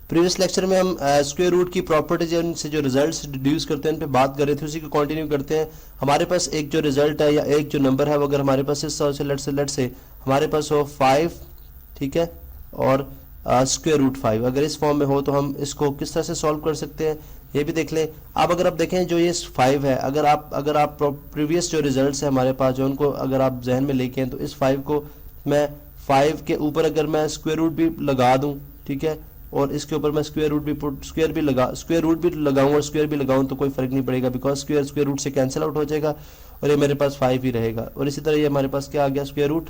Previous lecture में हम square root की प्रॉपर्टीज से जो रिजल्ट्स डिड्यूस करते हैं उन पे बात कर रहे थे, उसी को कंटिन्यू करते हैं। हमारे पास एक जो रिजल्ट है या एक जो नंबर है वो अगर हमारे पास इस तरह से लेट से हमारे पास हो 5, ठीक है, और स्क्वायर रूट 5 अगर इस फॉर्म में हो तो हम इसको किस तरह से सॉल्व कर सकते हैं ये भी देख लें। अब अगर आप देखें जो ये 5 है, अगर आप प्रीवियस जो रिजल्ट्स है हमारे पास जो उनको अगर आप जहन में लेके हैं तो इस 5 को मैं 5 के ऊपर अगर मैं स्क्वायर रूट भी लगा दूं, ठीक है, और इसके ऊपर मैं स्क्वायर रूट भी लगाऊं और स्क्वायर भी लगाऊं तो कोई फर्क नहीं पड़ेगा, बिकॉज स्क्वायर रूट से कैंसिल आउट हो जाएगा और ये मेरे पास 5 ही रहेगा। और इसी तरह ये हमारे पास क्या आ गया, स्क्वायर रूट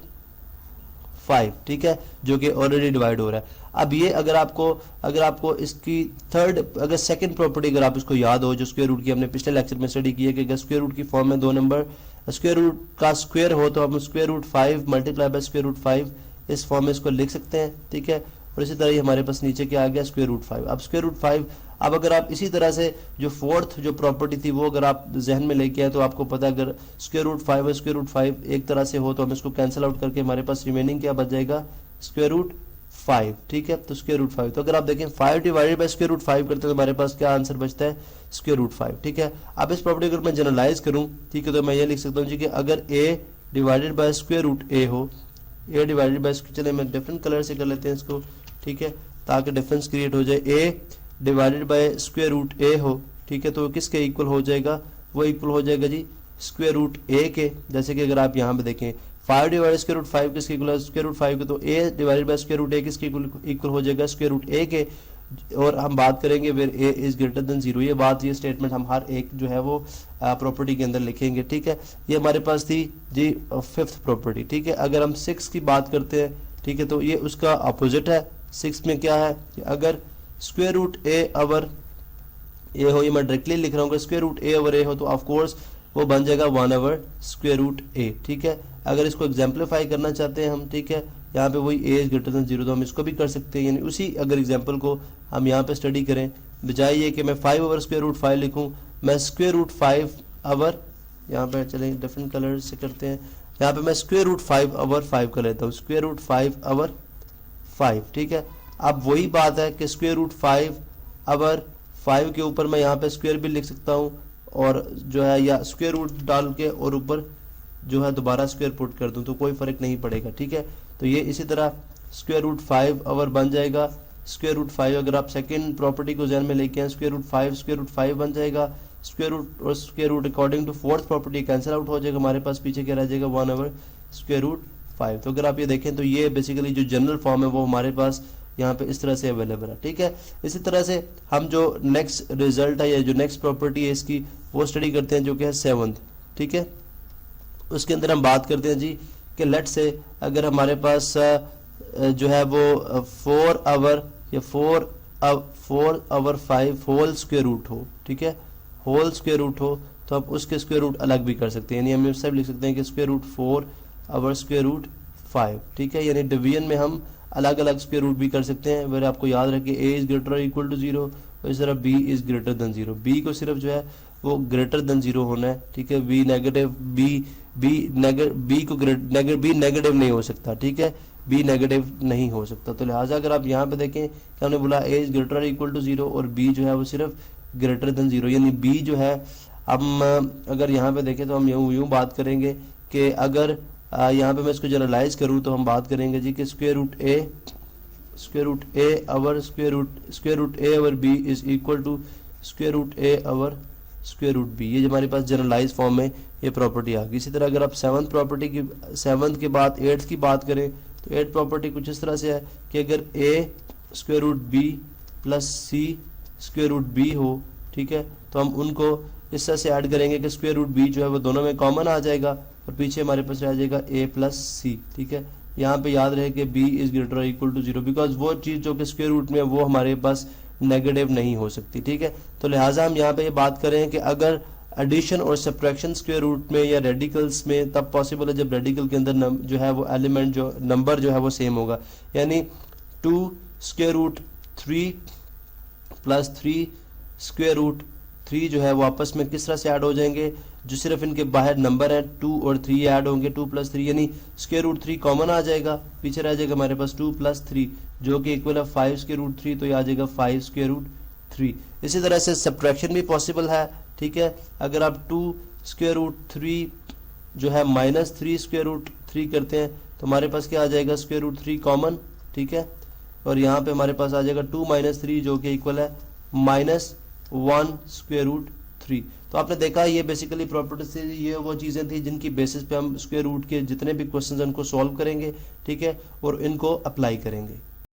5, ठीक है, जो कि ऑलरेडी डिवाइड हो रहा है। अब ये अगर आपको इसकी अगर सेकंड प्रॉपर्टी अगर आप इसको याद हो जो स्क्वायर रूट की हमने पिछले लेक्चर में स्टडी की है कि अगर स्क्वायर रूट की फॉर्म में दो नंबर स्क्वायर रूट का स्क्वायर हो तो हम square root 5 multiply by square root 5 इस फॉर्म में इसको लिख सकते हैं, ठीक है। और इसी तरह ये हमारे पास नीचे क्या आ गया, स्क्वायर रूट 5। अब स्क्वायर रूट 5, अब अगर आप इसी तरह से जो फोर्थ जो प्रॉपर्टी थी वो अगर आप जहन में लेके आए तो आपको पता है अगर स्क्वायर रूट 5 और स्क्वायर रूट 5 एक तरह से हो तो हम इसको कैंसिल आउट करके हमारे पास रिमेनिंग क्या बच जाएगा, स्क्वायर रूट 5, ठीक है। तो स्क्वायर रूट 5, तो अगर आप देखें 5 डिवाइडेड बाय स्क्वायर रूट 5 करते हैं तो हमारे पास क्या आंसर बचता है, स्क्वायर रूट 5, ठीक है। अब इस प्रॉपर्टी अगर मैं जनरलाइज करूं, ठीक है, तो मैं ये लिख सकता हूं जी कि अगर a divided by square root a हो, a डिवाइडेड बाय, चले मैं डिफरेंट कलर से कर लेते हैं इसको, ठीक है, ताकि डिफरेंस क्रिएट हो जाए। a divided by square root a हो, ठीक है, तो किसके इक्वल हो जाएगा, वो इक्वल हो जाएगा जी स्क्वायर रूट a के। जैसे कि अगर आप यहाँ पे देखें 5 डिवाइडेड स्क्वायर रूट 5 किसके इक्वल है, स्क्वायर रूट 5 के, तो a divided by square root a किसके इक्वल हो जाएगा, स्क्वायर रूट a के। और हम बात करेंगे फिर a इज ग्रेटर देन 0, ये स्टेटमेंट हम हर एक जो है वो प्रॉपर्टी के अंदर लिखेंगे, ठीक है। ये हमारे पास थी जी फिफ्थ प्रॉपर्टी, ठीक है। अगर हम 6 की बात करते हैं, ठीक है, तो ये उसका अपोजिट है। 6 में क्या है कि अगर square root a over a हो, ये मैं डायरेक्टली लिख रहा हूँ, square root a over a हो तो ऑफ कोर्स वो बन जाएगा 1 ओवर स्क्वायर रूट a, ठीक है। अगर इसको एग्जाम्पलीफाई करना चाहते हैं हम, ठीक है, यहाँ पे वही a इज ग्रेटर देन 0 तो हम इसको भी कर सकते हैं, यानी उसी अगर एग्जाम्पल को हम यहाँ पे स्टडी करें, बजाय ये कि मैं 5 ओवर स्क्वायर रूट 5 लिखूँ, मैं स्क्वायर रूट 5 ओवर, यहाँ पे चले डिफरेंट कलर से करते हैं, यहाँ पे मैं स्क्वायर रूट 5 ओवर 5 कर लेता हूँ, स्क्वायर रूट 5 ओवर 5, ठीक है। अब वही बात है कि स्क्वायर रूट 5 ओवर 5 के ऊपर मैं यहाँ पे स्क्वायर भी लिख सकता हूँ और जो है या स्क्वायर रूट डाल के और ऊपर जो है दोबारा स्क्वायर पुट कर दूं तो कोई फर्क नहीं पड़ेगा, ठीक है। तो ये इसी तरह स्क्वायर रूट 5 ओवर बन जाएगा स्क्वायर रूट 5। अगर आप सेकंड प्रॉपर्टी को ध्यान में लेके आए स्क्वायर रूट 5 बन जाएगा, स्क्वायर रूट और square root according to fourth property cancel out हो जाएगा, हमारे पास पीछे क्या रह जाएगा 1 ओवर स्क्वायर रूट 5। तो अगर आप ये देखें तो ये बेसिकली जो जनरल फॉर्म है वो हमारे पास यहाँ पे इस तरह से अवेलेबल है, ठीक है। इसी तरह से हम जो नेक्स्ट रिजल्ट है या जो नेक्स्ट प्रॉपर्टी है इसकी वो स्टडी करते हैं जो कि है 7th, ठीक है। उसके अंदर हम बात करते हैं जी कि लेट से अगर हमारे पास जो है वो 4 ओवर या 4 ओवर 5 होल स्क्वायर रूट हो, ठीक है, होल स्क्वायर रूट हो तो आप उसके स्क्वायर रूट अलग भी कर सकते हैं, यानी हम सब लिख सकते हैं कि square root 4 over square root 5, ठीक है। यानी डिवीजन में हम अलग अलग स्क्वायर रूट भी कर सकते हैं। अगर आपको याद रखे a इज ग्रेटर और इक्वल टू 0 और इस तरह b is greater than 0, b को सिर्फ जो है वो ग्रेटर देन 0 होना है, ठीक है। b नेगेटिव b नेगेटिव नहीं हो सकता, ठीक है, b नेगेटिव नहीं हो सकता। तो लिहाजा अगर आप यहाँ पे देखें कि हमने बोला a इज ग्रेटर और इक्वल टू 0 और b जो है वो सिर्फ ग्रेटर देन 0, यानी b जो है हम अगर यहाँ पे देखें तो हम यूं बात करेंगे कि अगर यहाँ पे मैं इसको जनरलाइज करूँ तो हम बात करेंगे जी कि square root a over square root a over b is equal to square root a over square root b। ये हमारे पास जनरलाइज फॉर्म में ये प्रॉपर्टी आ गई। इसी तरह अगर आप 7th के बाद 8th की बात करें तो 8th प्रॉपर्टी कुछ इस तरह से है कि अगर a square root b plus c square root b हो, ठीक है, तो हम उनको इस तरह से ऐड करेंगे कि स्क्वायर रूट b जो है वो दोनों में कॉमन आ जाएगा और पीछे हमारे पास रह जाएगा a प्लस c, ठीक है। यहाँ पे याद रहे कि b इज ग्रेटर और इक्वल टू 0, बिकॉज वो चीज जो कि स्क्वायर रूट में वो हमारे पास नेगेटिव नहीं हो सकती, ठीक है। तो लिहाजा हम यहाँ पे ये बात करें कि अगर एडिशन और सब्ट्रैक्शन स्क्वायर रूट में या रेडिकल्स में तब पॉसिबल है जब रेडिकल के अंदर जो है वो एलिमेंट जो नंबर जो है वो सेम होगा, यानी 2 square root 3 plus 3 square root 3 जो है वो आपस में किस तरह से ऐड हो जाएंगे, जो सिर्फ इनके बाहर नंबर हैं 2 और 3 ऐड होंगे, 2 + 3 यानी स्क्वायर रूट 3 कॉमन आ जाएगा, पीछे रह जाएगा हमारे पास 2 + 3 जो कि इक्वल है 5 स्क्वायर रूट 3, तो ये आ जाएगा 5 स्क्वायर रूट 3। इसी तरह से सब्ट्रैक्शन भी पॉसिबल है, ठीक है। अगर आप 2 स्क्वायर रूट 3 जो है -3 स्क्वायर रूट 3 करते हैं तो हमारे पास क्या आ जाएगा, स्क्वायर रूट 3 कॉमन, ठीक है। और यहाँ पे हमारे पास आ जाएगा 2 - 3 जो कि इक्वल है -1 स्क्वायर रूट 3। तो आपने देखा ये बेसिकली प्रॉपर्टीज थी, ये वो चीज़ें थी जिनकी बेसिस पे हम स्क्वायर रूट के जितने भी क्वेश्चन हैं उनको सॉल्व करेंगे, ठीक है, और इनको अप्लाई करेंगे।